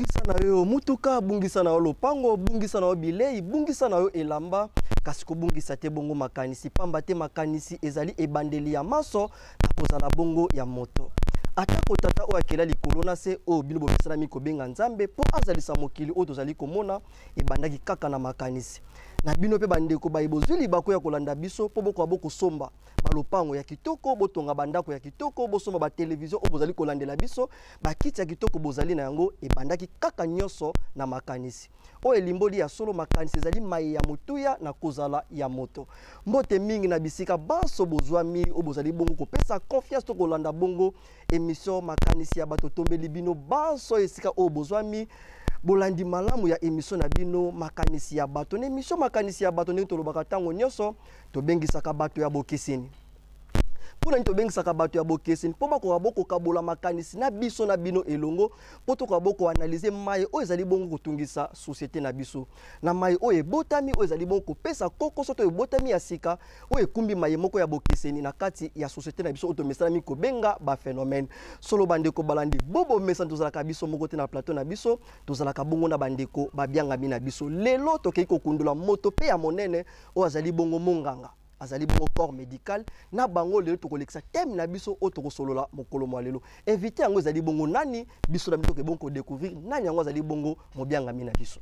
bungisa na yo mutuka, bungisa na yo lopango, bungisa na yo bilei, bungisa na yo elamba. Kasi ko bungisa te bongo makanisi, pamba te makanisi ezali ebandeli ya maso na kozala bongo ya moto. Atako tata o akela likolo na se o bino bopesana miko benga nzambe po azalisa mokili o tozali komona ebandaki kaka na makanisi. Na bino pe bandeko bayibozuli bako ya kolanda biso po boko aboko somba balopango ya kitoko botonga bandako ya kitoko bosomba ba television o bozali kolandela biso bakiti ya kitoko bozali na yango ebandaki kaka nyonso na makanisi. O elimboli ya solo makanisi ezali mai ya mutuya na kozala ya moto. Mbote mingi na bisika baso bozwami o bozali bongo kopesa confiance to kolanda bongo emission makanisi ya bato tombeli bino baso esika o bozwami bolandi malamu ya emission na bino makanisi ya bato. Na emission makanisi ya bato ndenge tolobaka tango nyonso tobengisaka bato ya bokeseni. Pona nito bengisaka bato ya bokeseni po bako boko kabola makanisi na biso na bino elongo po to boko analyser mai o ezali bongo kotungisa société na biso. Na mai o ebotami o ezali bongo kopesa koko soto ebotami ya sika o ekumbi mai moko ya bokeseni na kati ya société na biso o to mesana mi ko benga ba phénomène. Solo bandeko balandi bobo mesa tozala ka biso moko te na plateau na biso tozala ka bongo na bandeko ba bianga mi na biso. Lelo to kei ko kundula moto pe ya monene o azali bongo monganga. Azali bongo corps médical na bango lelo tokolekisa thème na biso o tokosolola mokolo mwa lelo. Invité yango ezali bongo nani biso na biso ke bongo découvrir nani yango azali bongo mobianga mi na biso.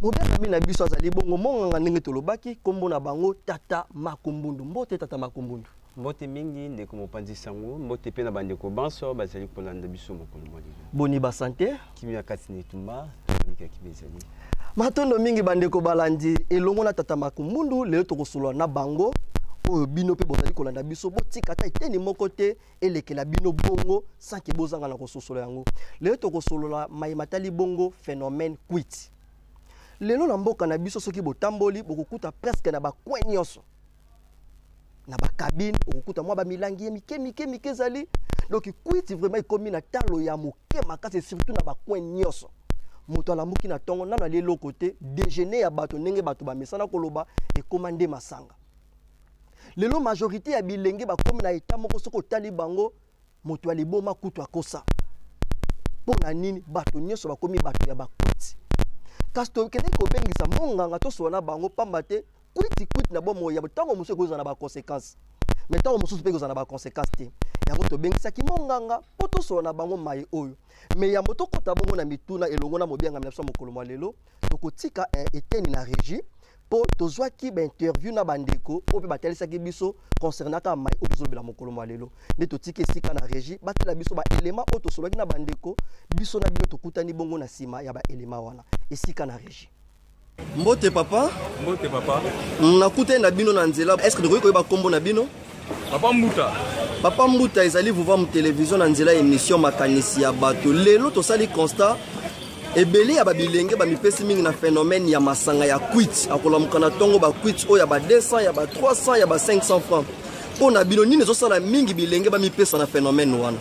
Mobianga mi na biso azali bongo monganga ndenge tolobaki kombo na bango Tata Makumbundu. Mbote Tata Makumbundu. Mbote mingi ndeko mopanzi sango mbote pe na bandeko banso bazali kolanda biso mokolo mwa lelo. Boni ba santé kimia kati nitumba nika kibezali. Matondo mingi bandeko balandi elongo na Tata Makumbundu lelo tokosolola na bango o bino pe bozali kolanda biso botika ta eteni moko te elekela bino bongo sans que bozanga na kosolola yango. Lelo tokosolola mai matali bongo phénomène quit. Lelo na mboka na biso soki botamboli bokokuta presque na ba coin nyonso. Na ba cabine bokokuta mwa ba milangi mike zali. Donc quit vraiment ekomi na talo ya moke makasi surtout na ba coin nyonso. Moto alamuki na tongo na lelo côté déjeuner ya bato ndenge bato ba mesana koloba e commander masanga. Lelo majorité ya bilenge ba komi na état moko soko tali bango moto aliboma kutu akosa. Pona nini bato nyonso ba komi bato ya bakuti. Kasto kene ko bengisa monganga to sona bango pamba te kuiti na bomo ya tango muso ko na ba conséquences. Mais tango muso pe ko na ba conséquences te. Yango to bengisa ki monganga poto sona bango mai oyo. Mais ya moto kota bongo na mituna elongo na mobianga na mokolo mwa lelo tokotika eteni na régie po tozwa ki ba interview na bandeko po pe batelisa ki biso concernant ka mai o tozobela mokolo mwa lelo nde totiki esika na régie batela biso ba élément o tosolaki na bandeko biso na bino tokutani bongo na sima ya ba élément wana esika na régie. Mbote papa nakute na bino na nzela est-ce que dokoki koyeba kombo na bino? Papa Mbuta ezali vous voir mu télévision na nzela émission makanisi ya bato lelo tosali constat ebele ya babilenge ba mipesi mingi na phénomène ya masanga ya quit akolamuka na tongo ba quit o ya ba 200 ya ba 300 ya ba 500 francs pona bino nini ezosala mingi bilenge ba mipesa na phénomène wana?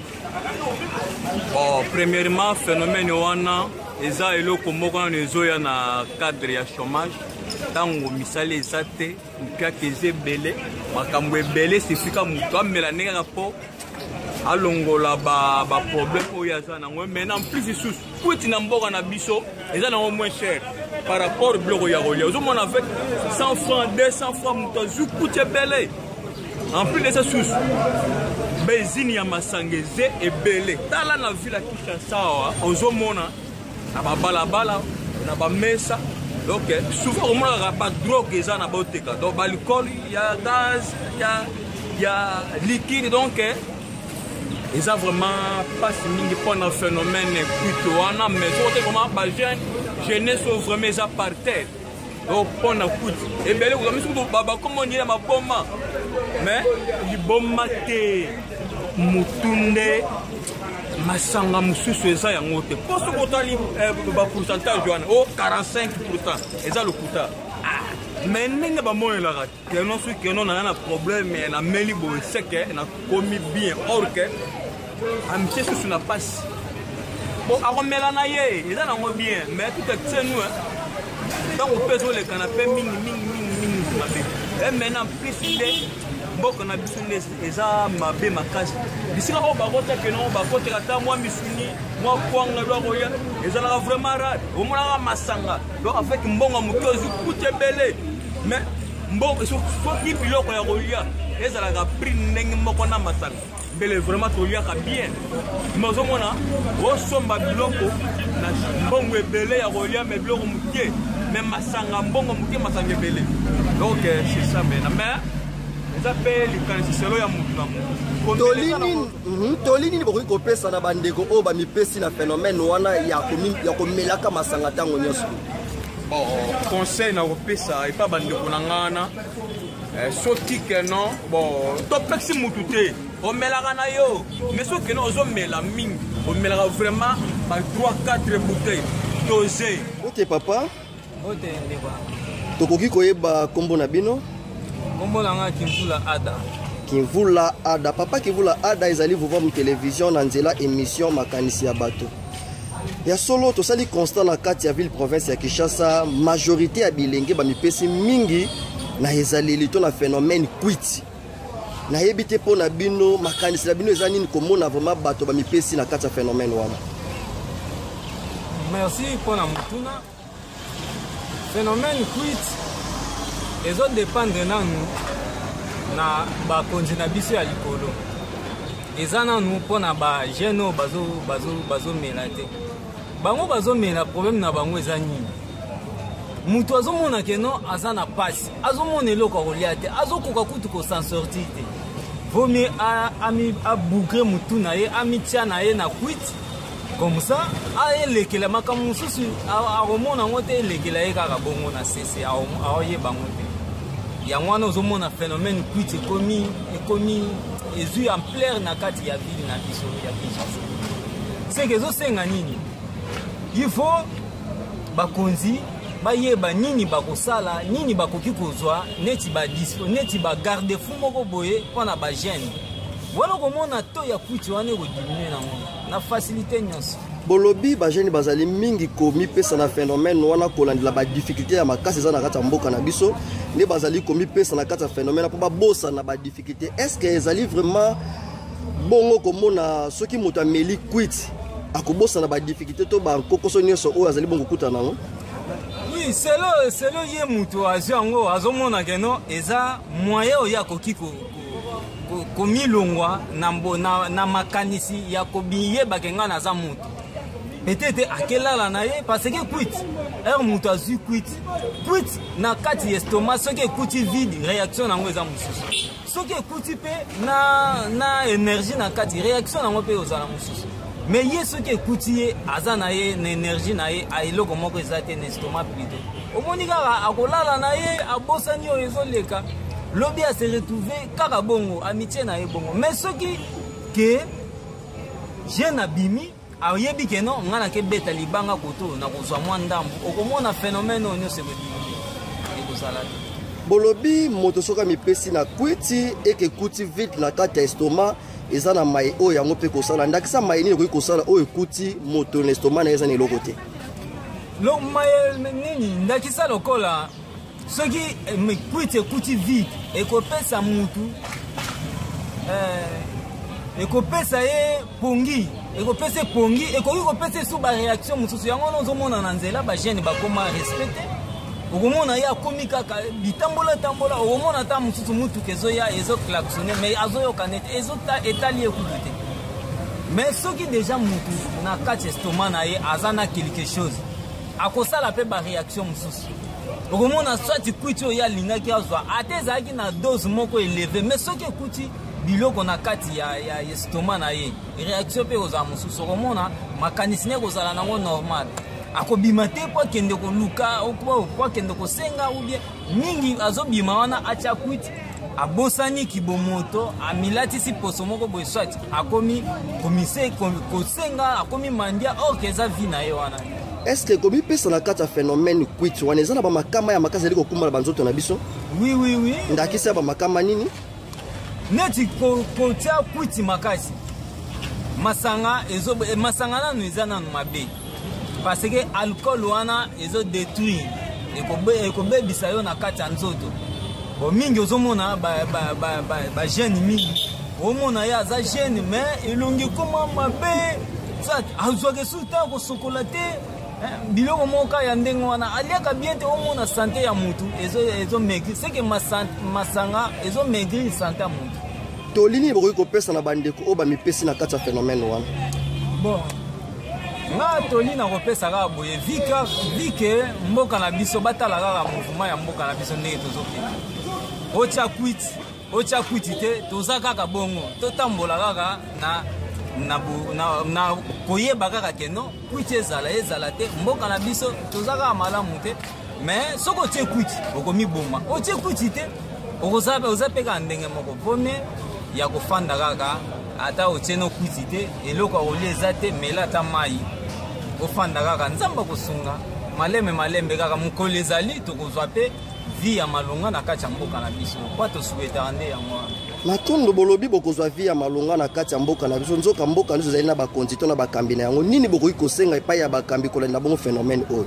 Bon, premièrement phénomène wana eza eloko moko na ezoya na cadre ya chômage tango misali eza te mpia keze ebele makambo ebele sifika moto amela ndenge kaka po alongola ba problème oyo aza nango. Mais en plus sous kuti na mboka na biso eza nango moins cher par rapport au biloko ya kolia ozomona avec 100 francs 200 francs moto azwi kuti ebele. En plus de ça sous bezini ya masangeze ebele tala na ville ya Kinshasa awa ozomona na babalabala na bamesa. Donc souvent on a pas drogue eza na boteka donc alcool ya gaz ya liquide donc ils ont vraiment pas si mingi pendant phénomène plutôt wana mais c'est comment ba jeunesse vraiment ça par terre donc pendant coup et belé comme si baba comme on dit ma bomba mais du bomba te mutunde masanga mususu eza yango te poso kotali ba pourcentage wana o 45% eza le kuta mais ndenge ba moyo la rat que non ce que non na problème na meli bo seke na komi bien or que am c'est sur na passe bon aromela na ye eza nango bien mais tout est chez nous donc on peut sur le canapé mingi et maintenant plus mboka na biso eza mabe makasi bisika oyo bakotaka no bakotaka ata mwa misuni mwa kwanga lwa koya ezalaka vraiment rare omonaka masanga donc avec mbongo moke ozwi kutu ebele mais mbongo soki biloko ya kolia ezalaka prix ndenge moko na masanga mbele vraiment toliaka bien mais ozomona osomba biloko na mbongo ebele ya kolia mais biloko moke mais masanga mbongo moke masanga ebele donc c'est ça mais eza mpe likanisiselo ya mutu na mutu tolini bokoki kopesa na bandeko oyo bamipesi na phénomène wana ya komelaka masanga ntango nyonso conseil na kopesa epa bandeko na ngana soki keno topesi mutu te omelaka na yo mais soki keno ozomela mingi omelaka vraiment ba 3-4 bouteilles dosé ote papa ote ndeko tokoki koyeba kombo na bino kombo nanga Kimvula Ada. Kimvula Ada. Papa Kimvula Ada ezali voir mu télévision na nzela émission makanisi ya bato. Ya solo tosali constat na kati ya ville province ya Kinshasa majorité ya bilenge ba mipesi mingi na ezali lito na phénomène quit. Na yebite po na bino makanisi la bino ezali nini komona vraiment bato ba mipesi na kati ya phénomène wana. Merci pour la mutuna. Phénomène quit. Ezo dépendre nanu na bakonzi na biso ya likolo. Eza nanu mpona ba jeune oyo bazomela te. Bango bazomela problème na bango eza nini? Mutu azomona keno aza na pasi, azomona eloko kolia te, azokoka kutu ko s'en sortir te. Vaut mieux aboucler mutu na ye, amitia na ye na quit. Comme ça, elekela makambo mosusu akomona ngo te elekela ye kaka bongo na sese aoyeba ngo te. Yango wana ozomona phénomène quit ekomi ezwi ampleur na kati ya ville na biso ya Kinshasa. C'est que ezosenga nini? Il faut bakonzi bayeba nini bakosala nini bakoki kozwa neti ba garde fou moko boye mpona ba jeune. Voilà komona to ya quit wana ekodimine nango na facilité nyonso. Bolobi ba jeune bazali mingi komi pesa na phénomène wana kolandela ba difficulté ya makasi za na kati ya mboka na biso ne bazali komi pesa na kati ya phénomène po ba bossa na ba difficulté. Est-ce que ezali vraiment bongo komona soki moto ameli quit akobossa na ba difficulté to ba kokoso nyonso oyo azali bongo kuta nango? Oui, c'est le ye mutu azango azomona keno eza moyen oya kokiko komilongwa na makanisi ya kobiye bakenga na za mutu. Peut-être akelala na ye parce que quit mutu azwi quit na kati estomac soki ekuti vide réaction nango eza mosusu soki ekuti pe na énergie na kati réaction nango pe ozala mosusu mais ye soki ekuti ye aza na ye na énergie na ye ailoko moko eza te na estomac plutôt omoni kaka akolala na ye abosani oyo ezoleka lobi a se retrouver kaka bongo amitié na ye bongo mais soki ke jeune abimi ayebi keno ngana ke beta libanga koto na kozwa mwa ndambu okomona phénomène oyo nyonso ekozala te. Bolobi moto soka mipesi na kwiti eke kuti vite na kati ya estomac eza na mai oyo yango mpe kosala ndakisa mai nini okoki kosala oyo ekuti moto na estomac na eza na eloko te. Lo mai nini ndakisa lokola soki kwiti ekuti vite ekopesa mutu ekopesa ye pongi ekopesa pongi ekoki kopesa su ba réaction mosusu yango nozomona na nzela ba jeune bakoma respecté okomona ya komi kaka bitambola okomona ta mosusu mutu kezoya ezoklaxonne mais azoyoka net etali ekutu te mais soki déjà mutu na kati estomac na ye aza na quelque chose akosala pe ba réaction mosusu okomona soit kwiti oyo alingaki azwa ate ezalaki na dose moko élevé mais soki ekuti biloko na kati ya estomac na ye réaction pe kozala mosusu okomona makanisi ne kozala nango normal akobima te po akende koluka po akende kosenga ou bien mingi azobima wana atia kwiti abosani kibomoto amilatisi poso moko boye soit akomi komise kosenga akomi mandia orke eza vi na ye wana. Est-ce que komi pesa na kati ya phénomène quit wana eza na bamakama ya makasi ali kokumba na banzoto na biso? Oui. Ndakisa bamakama nini? Neti kotia kwiti makasi masanga nanu eza nanu mabe parce que alcool wana ezo détruire ekobebisa yo na kati ya nzoto bon mingi ozomona ba jeune mingi omona ya za jeune mais elongi koma mabe ça azwaka sultan ko chocolate biloko moka ya ndenge wana aliaka bien te omona santé ya mutu ezo maigri c'est que masanga ezo maigri santé ya mutu tolini bokoki kopesa na bandeko oyo bamipesi na kati ya phénomène wana bon nga toli na kopesa kaka boye vike mboka na biso batala kaka mouvement ya mboka na biso ndenge tozokende otya kwiti te toza kaka bongo totambola kaka na koyeba kaka keno kwiti ezala te mboka na biso toza kaka malamu te mais soki otie kwiti okomiboma otie kwiti te oza mpe kaka ndenge moko pome ya kofanda kaka ata otie no kwiti te eloko akolia eza te mela ata mai ofanda kaka nzamba kosunga malembe kaka mokolo ezali tokozwa mpe vi ya malonga na kati ya mboka na biso kwa tosuetaka nde yango wana na tondo bolobi bokozwa vi ya malonga na kati ya mboka na biso nzoka mboka nyonso ezali na bakonzi to na bakambi na yango nini bokoki kosenga epai ya bakambi kolanda na bongo phénomène oyo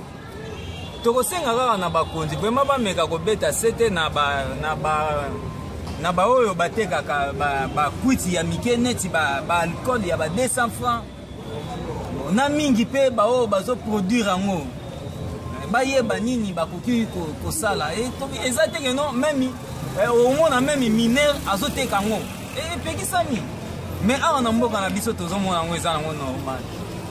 tokosenga kaka na bakonzi vraimen bameka kobeta sete na baoyo batekaka bakwiti ya mike neti baalcool ya ba 200 francs na mingi mpe baoyo bazoproduire yango bayeba nini bakoki kosala eza teke no memi omona memi minere azoteka yango epekisami mais awa na mboka na biso tozomona yango eza nango normal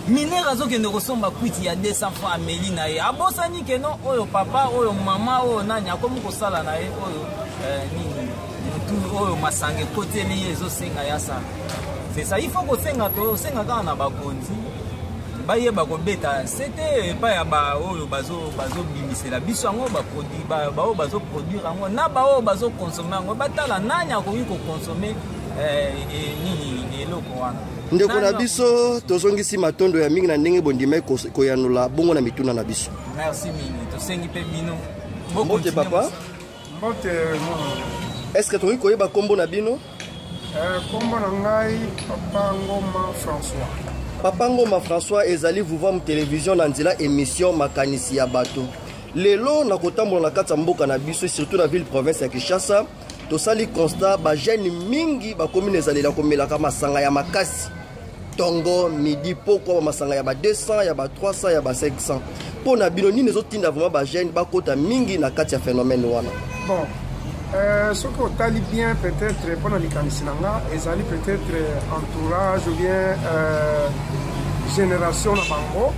minere azokende kosomba kwiti ya 200 francs ameli na ye abosani keno oyo papa oyo mama oyo nani akomi kosala na ye oyo nini mutu oyo masanga ekoteli ye ezosenga yasala c'est ça il faut kosenga tosenga kaka na bakonzi bayeba kobeta sete epai ya baoyo bazobimisela biso yango baoyo bazoproduire yango na baoyo bazokonsome yango batala nani akoki kokonsome nini eloko wana ndeko na biso tozongisi matondo ya mingi na ndenge bondima koyanula bongo na mituna na biso merci mingi tosengi mpe bino mbote papa mbote est-ce que tokoki koyeba kombo na bino kombo na ngai Papa Ngoma François. Papa Ngoma François ezali vuva mu télévision na nzela émission makanisi ya bato lelo na kotambola na kati ya mboka na biso surtout na ville province ya Kinshasa tosali constat ba jeune mingi ba commune ezalela komelaka masanga ya makasi tongo midi poko ba masanga ya ba 200 ya ba 300 ya ba 500 pona bino nini ezotinda vraiment ba jeune bakota mingi na kati ya phénomène wana bon ce que tali bien peut-être pour la likansinanga ezali peut-être entourage ou bien génération na bango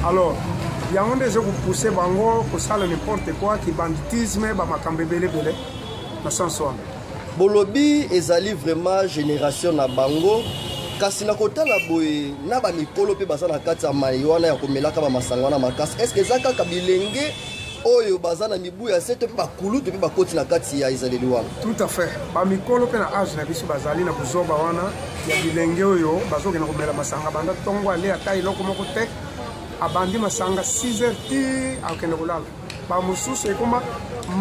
alors yango ndezo pousser bango ko sala n'importe quoi qui banditisme ba makambe belé na sens wana bolobi ezali vraiment génération na bango kasi na kotala boye na ba mikolo pe baza na kati ya mai wana ya komelaka ba masanga na makasi est-ce que ezaka kabilenge oyo bazana mibu ya sete pa kulutu pe bakoti na kati ya ezaleli wana tout à fait ba mikolo pe na age na biso bazali na kuzoba wana ya bilenge oyo bazokena komela masanga banda tongo ale ata iloko moko te abandi masanga 6h ti akende kolala ba mususu ekoma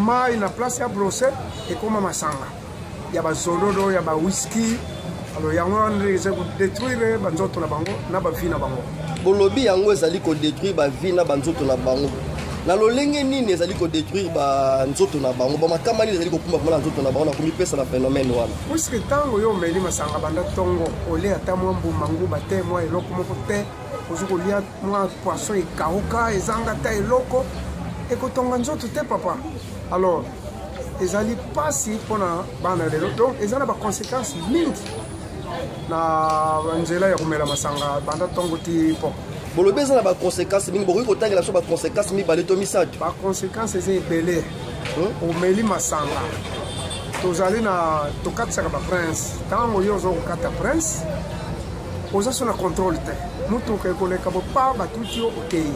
mai na place ya brosset ekoma masanga ya ba zolodo ya ba whisky alors yango ndeze ko détruire ba nzoto na bango na ba vie na bango bolobi yango ezali ko détruire ba vie na ba nzoto na bango na lolenge nini ezali ko détruire ba nzoto na bango ba makamani ezali ko kumba na nzoto na bango na komipesa na phénomène wana puisque tango yo meli masanga banda tongo ole ata mwa mbumbangu bate mwa eloko moko te ozuko lia mwa poisson ekauka ezanga ta eloko ekotonga nzoto te papa alors ezali pasi pona bana lelo donc ezana ba conséquences mingi na nzela ya komela masanga banda tongo ti po bolobi eza na ba conséquences mingi bokoki kotangela biso ba conséquences mibale to misato ba conséquences eza ebele omeli masanga tozali na tokatisaka ba prince ntango yo ozokokata prince oza so na contrôle te motuka ekoleka bopa batuti yo okei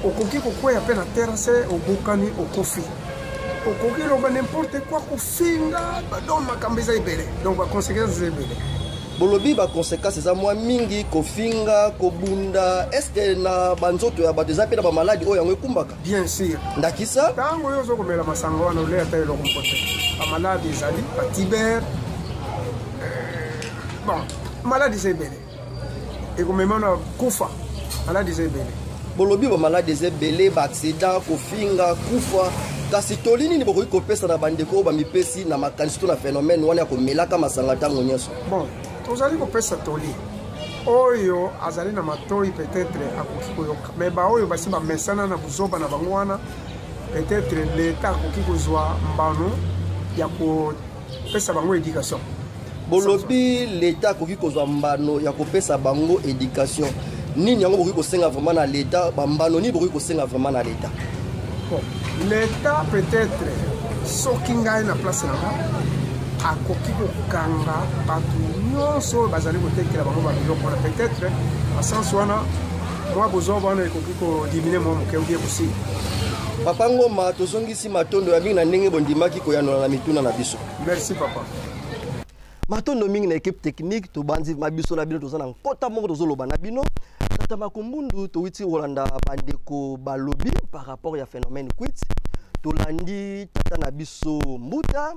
okoki kokweya mpe na terase obukani okofi okoki loba n'importe quoi kofinga badon makambo eza ebele donc ba conséquences eza ebele bolobi ba conséquences eza mwa mingi kofinga kobunda est-ce que na banzoto ya bato eza pe na ba maladie oyo yango ekumbaka bien sûr ndakisa ntango yo ozokomela masanga wana ole ata eloko moko te ba maladie ezali ba tiber bon maladie eza ebele ekomema na kufa maladie eza ebele bolobi ba maladie eza ebele ba accident kofinga kufa kasi toli nini bokoki kopesa na bandeko ba mipesi na makanisi to na phénomène wana ya komelaka masanga ntango nyonso. Bon, tozali kopesa toli oyo azali na matoi peut-être akoki koyoka mais baoyo basi bamesana na buzoba na bango wana peut-être l'État akoki kozwa mbano ya kopesa bango éducation. Bolobi l'État akoki kozwa mbano ya kopesa bango éducation. Nini yango bokoki kosenga vraiment na l'État bambano ni bokoki kosenga vraiment na l'État. Bon, l'État peut-être soki ngai na place nanga akoki kokanga bato nyonso bazali kotekela bango babiloko wana peut-être asansi wana mwa bozoba wana ekoki kodimine mwa moke okie kosi. Papa Ngoma tozongisi matondo ya mingi na ndenge bondimaki koyanola na mituna na biso. Merci papa. Matondo mingi na équipe technique tobandi mabiso na bino tozana nkota moko tozoloba na bino. Tata Makumbundu towiti Rolanda bandeko balobi par rapport ya phénomène quit. Tolandi tata na biso Mbuta,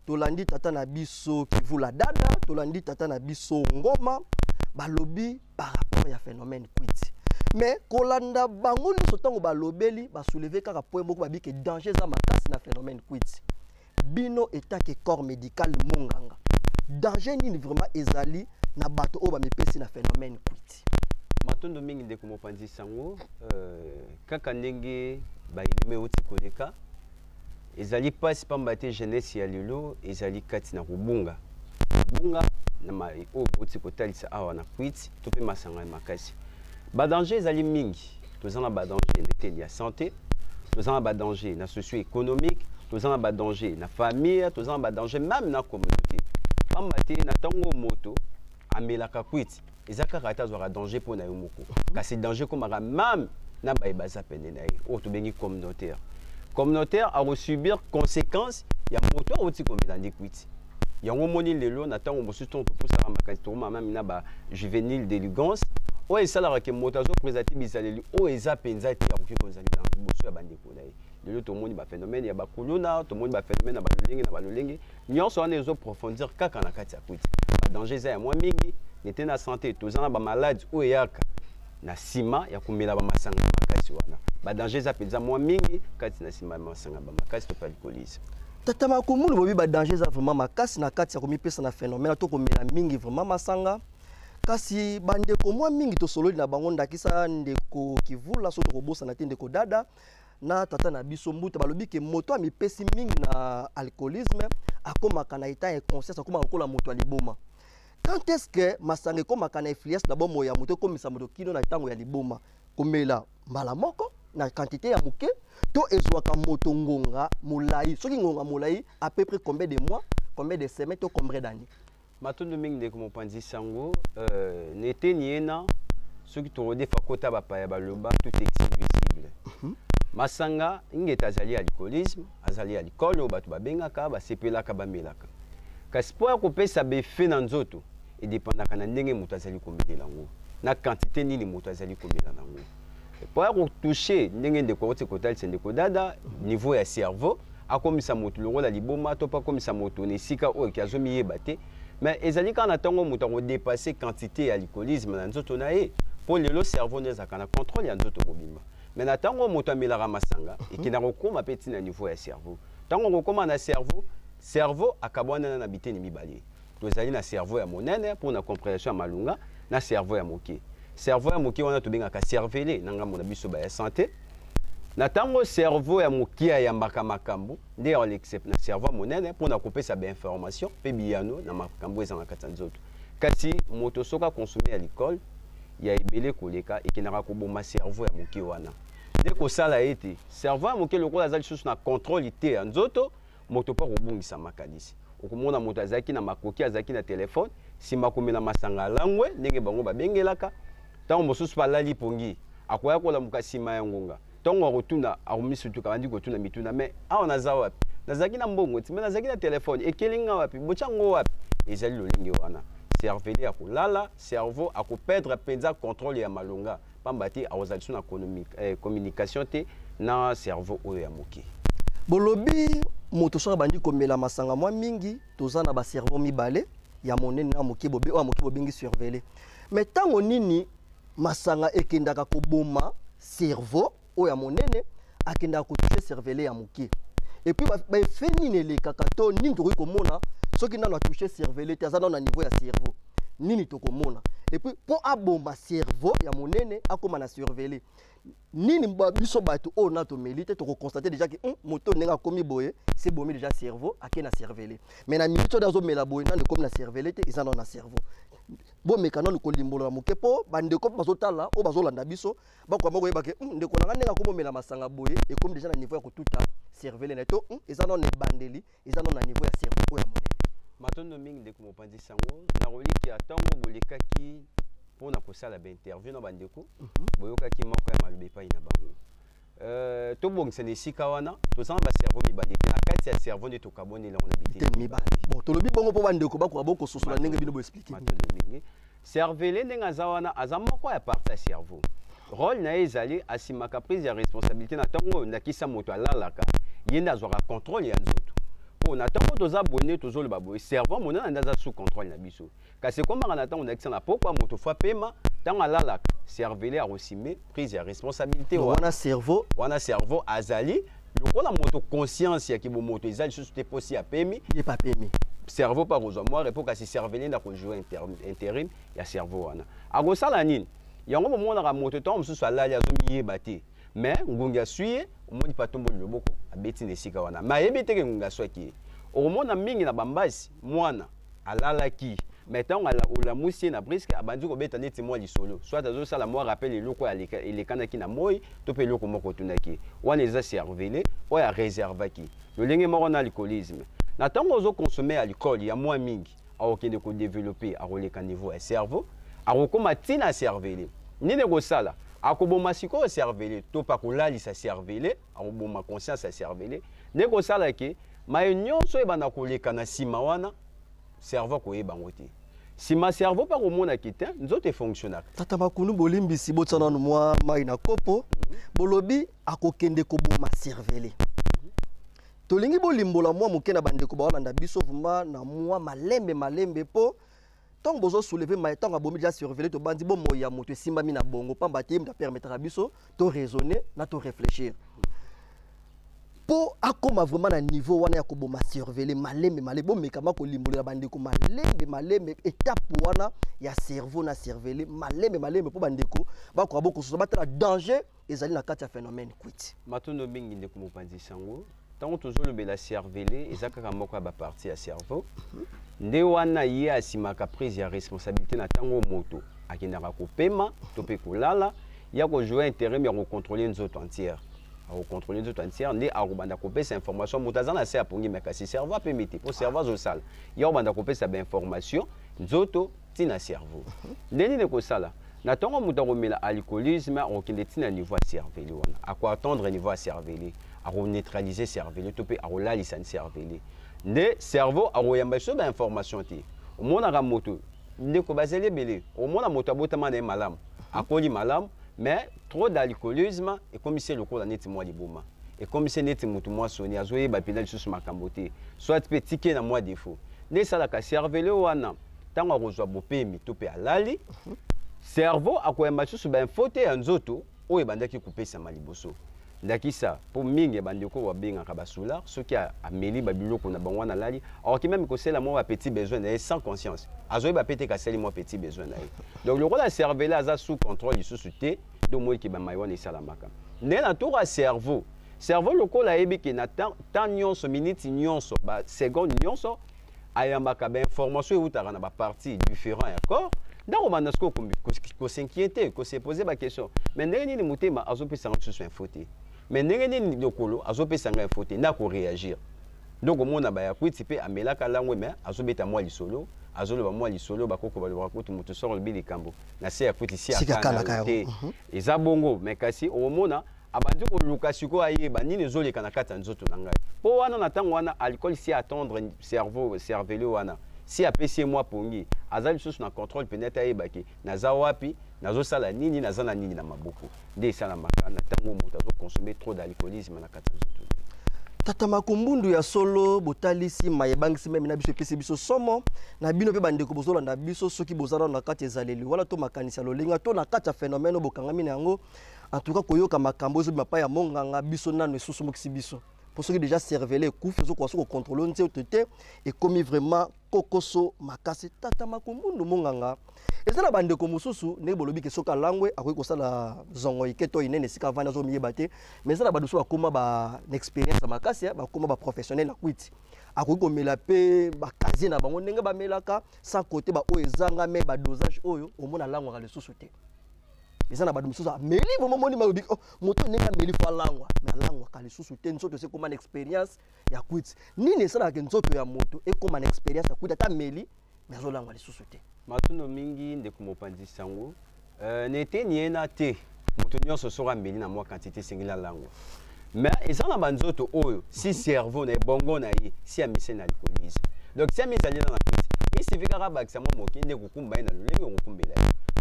tolandi tata na biso Kivula Dada, tolandi tata na biso Ngoma balobi par rapport ya phénomène quit. Mais kolanda bango nyonso tango balobeli ba soulever kaka point moko babi ke danger za makasi na phénomène quit. Bino état que corps médical monganga. Danger nini vraiment ezali na bato o ba mipesi na phénomène quit. Matondo mingi ndeko mopanzi sango kaka ndenge ba ilime oti koleka ezali pasi pamba te jeunesse ya lelo ezali kati na kubunga na ma o oti kotalisa awa na quit to pe masanga makasi. Ba danger ezali mingi tozana ba danger ndete ya santé tozana ba danger na socio-économique tozana ba danger na famille tozana ba danger même na communauté pamba te na tango moto amelaka quit ezaka kata zwa danger pour na yo moko kasi danger komaka même na baza pene na ye o to bengi communautaire a subir conséquences ya moto oti komela ndi quit yango moni lelo na tango mosusu to pusaka makasi to même na ba juvénile délinquance o esalaka ke moto azo présenter bizaleli o eza penza te ya kokonzali na boso ya bandeko na ye lelo to moni ba phénomène ya bakuluna to moni ba phénomène na balolenge nyonso wana ezo profondir kaka na kati ya quit ba danger za ya mwa mingi nete na santé tozana ba malade o yaka na sima ya kumela ba masanga makasi wana ba danger za penza mwa mingi kati na sima masanga ba makasi to alcoolisme. Tata Makumbundu bobi ba danger za vraiment makasi na kati ya komipesa na phénomène to komela mingi vraiment masanga kasi bandeko mwa mingi to sololi na bango ndakisa ndeko Kivula so to kobosa na ndeko Dada na tata na biso Mbuta balobi ke moto amipesi mingi na alcoolisme akomaka na état inconscience akoma kola moto aliboma. Quand est-ce que masanga komaka na influence na bomo ya moto komisa moto kino na tango ya liboma komela mbala moko na quantité ya muke to ezwaka moto ngonga molai soki ngonga molai à peu près combien de mois combien de semaines to combien d'années. Matondo mingi ndeko mopanzi sango nete niena soki to redefa kota bapaya baloba tout exclusible. Masanga ingeta azali alcoolisme azali alcool o bato babengaka basepelaka bamelaka kasi po ya kopesa befe na nzoto edependaka na ndenge moto azali komelela yango na quantité nini moto azali komela nango po ya kotouche ndenge ndeko oti kotalisa ndeko Dada niveau ya cerveau akomisa moto longola liboma to pa komisa moto na esika oyo ki azomiyeba te mais ezali kaka na ntango moto akodepase quantité ya alcoolisme na nzoto na ye po lelo cerveau nezalaka na contrôle ya nzoto mobimba mais na ntango moto amelaka masanga ekendaka kokoma mpe ntina niveau ya cerveau ntango kokoma na cerveau akabwana na biteni mibale tozali na cerveau ya monene pour na compréhension ya malunga na cerveau ya moke wana tobengaka cervelle na ngambo na biso ba ya santé na tango cerveau ya moke ayambaka makambo nde l'excep na cerveau monene pour na kopesa ba information pe biyano na makambo eza na kati ya nzoto kasi moto soka consommer alcool ya ebele koleka ekendaka koboma cerveau ya moke wana nde kosala ete cerveau ya moke lokola azali lisusu na contrôle te ya nzoto moto pa kobungisa makanisi okomona moto azalaki na makoki azalaki na telefone nsima komela masanga langwe ndenge bango babengelaka ntango mosusu balali pongi akoya kolamuka nsima ya ngonga ntango akotuna akomisutuka bandi kotuna mituna me awa naza wapi nazalaki na mbongo ti me nazalaki na telefone ekelinga wapi botyango wapi ezali lolenge wana cervelle ya kolala cerveau akoperdre mpenza contrôle ya malonga pamba te akozala liso na communication te na cerveau oyo ya moke bolobi moto soka bandi komela masanga mwa mingi toza na ba cerveau mibale ya monene na moke bobe o moke bobengi surveiller mais tango nini masanga ekendaka koboma cerveau o ya monene akendaka kotoucher cerveiller ya moke et puis ba feni ne le kakato nini to ko mona soki nano toucher cerveau te azana na niveau ya cerveau nini to ko mona et puis pour abomba cerveau ya monene akoma na surveiller nini biso bato o na to melite to constater déjà que moto nenga komi boye c'est bomi déjà cerveau akena cerveler mais na minute dazo mela boye na comme na cerveler te izana na cerveau bon mécano ko limbola mokepo bande ko bazotala o bazolanda biso bakwa moko yeba ke ndeko na nenga komo mela masanga boye et comme déjà na niveau ya ko tuta cerveler na to izana na bandeli izana na niveau ya cerveau ya monene matondo mingi ndeko mopanzi sango na roliki atango bolekaki pona kosala ba interview na bandeko boyokaki moko ya malobe pa ina bango to bongisa ne sika wana to sanga ba cerveau mibale na kati ya cerveau ne to kabone la on habite mibale bon to lobi bongo po bandeko bakwa boko sosola ndenge bino bo expliquer matondo mingi cerveau ndenge za wana azamoko ya partie ya cerveau rôle na ezali asimaka prise ya responsabilité na tango ndakisa moto alalaka yenda azwaka contrôle ya nzoto on attend que abonnés tous le babo servant mon anda sous contrôle na biso kasi comme on attend on accès na pourquoi moto fois paiement tant ala la cerveler a resimé prise de responsabilité wana cerveau azali le la moto conscience ya ki bo moto ezali sous te possible à paiement il est pas paiement cerveau par aux moi repos kasi cerveler na ko jouer intérim ya cerveau wana ago sala nini yango mo na moto tant sous ala ya zomi yebate mais ngunga suye omoni patombo loboko abeti nesika wana mayebi teke ngunga swaki omona mingi na bambasi mwana alalaki mettons la musie na brisque abandi ko beta neti mwa lisolo soit azo sala mwa rappel eloko elekanaki na moi to pe eloko moko tunaki wana eza cerveler o ya réservaki lolenge moko na alcoolisme na tango ozo consommer alcool ya mwa mingi akokende ko développer akoleka niveau ya cerveau akokoma tina cerveler nini ko sala akoboma siko cerveler to pa kolalisa cerveler akoboma conscience ya cerveler ndeko sala ke ma nyonso ebana koleka na sima wana cerveau ko yebango te sima cerveau pa komona kite nzoto fonctionner tata bakunu bolimbisi botsana no mwa mai na kopo bolobi akokende koboma cerveler tolingi bolimbola mwa mokena bandeko balanda biso vuma na mwa malembe po tant bozo soulever ma tant abomi déjà surveiller to bandi bo moya moto simba mi na bongo pamba te mta permettre biso to raisonner na to réfléchir po akoma vraiment na niveau wana ya ko boma surveiller malembe bo mekama ko limbolela bandeko malembe étape wana ya cerveau na surveiller malembe po bandeko ba ko boko so batala danger ezali na kati ya phénomène quit matondo mingi ndeko mopanzi sango tant toujours le bela cerveiller ezaka moko ba partie ya cerveau nde wana ye asimaka prise ya responsabilité na tango moto akendaka kopema to pe kolala ya ko jouer intérêt mais contrôler nzoto entière contrôler nzoto entière nde akobanda kopesa information moto azana se apongi mais kasi cerveau apemete po cerveau zo sala ya obanda kopesa ba information nzoto tina cerveau nde ni ko sala na tango moto komela alcoolisme okende tina niveau ya cerveau wana ako attendre niveau ya cerveau ako neutraliser cerveau to pe akolalisa cerveau ne cerveau aroyamba so ba information ti omona ka moto ndeko bazeli belé omona moto abotama na malamu akoli malamu mais trop d'alcoolisme et comme c'est le cours neti moi liboma et comme c'est neti moto moi soni azoye ba pédale sous makamboté soit petit na moi défaut ne sala ka cerveau wana tango akozwa bopemi to pe alali cerveau akoyamba sous ba info te nzoto oyo bandaki kupesa maliboso ndakisa po mingi bandeko wa benga ka basula soki ameli ba biloko na bangwana lali alors que même ko c'est la moi petit besoin et sans conscience azoye ba pété ka seli moi petit besoin na donc le rôle la cerveau là sous contrôle sous té do moi ki ba maywana salamaka ne na tour cerveau le ko la ebi ki na temps nyonso minute nyonso ba seconde nyonso ayambaka ba information utaka na ba partie différent ya corps donc on a ko s'inquiéter ko se poser ba question mais ndenge ni mutema azopesa ngotso info té mais ndenge nini lokolo azopesa nga info te na ko réagir donc omona ba ya kwiti pe amelaka langwe mais azobeta mwa lisolo azoloba mwa lisolo bakoko balobaka kutu mutu soro libili kambo na se ya kwiti si akana te eza bongo mais kasi omona abandi ko luka siko ayeba nini ezoleka na kata nzoto na ngai po wana na tango wana alcool si attendre cerveau wana si apesi moi pongi azali susu na contrôle peut-être ayebaki naza wapi nazosala nini nazana nini na maboko nde sala makana tango moto azo consommer trop d'alcoolisme na kata nzoto tata makumbundu ya solo botalisi mayebangisi meme na biso pesi biso somo na bino pe bandeko bozola na biso soki bozala na kati ezaleli wala to makanisa lolinga to na kati ya phénomène bokangami na yango en tout cas koyoka makambo zo mapa ya monganga biso nano esusu mokisi biso pour ceux qui déjà cervelé coup faisons quoi sur contrôler on tete et comme vraiment kokoso makasi tata makumbundu monganga ezala bande ko mususu ne bolobi ke soka langwe akoki kosala zongo iketo inene sika vana zo miyebate mais ezala badusu bakoma ba expérience makasi bakoma ba professionnel na kwiti akoki komela pe bakazie na bango ndenge bamelaka sans côté ba oyo ezanga me ba dosage oyo omona langwa ka lisusu te ezana ba mususu meli bo momoni mayobi moto ndenge meli fa langwa mais langwa ka lisusu te nzoto c'est comme une expérience ya kwiti nini esala ke nzoto ya moto e comme une expérience ya kwiti ta meli mais zo langwa lisusu te matuno mingi ndeko mopanzi sango nete niena te moto nyonso soka meli na mwa quantité singila langwa mais ezana banzoto oyo si cerveau na bongo na ye si amise na alcoolisme donc si amise ali na kwiti il suffit ka bakisa mo moki ndeko kumba na lolenge okumbela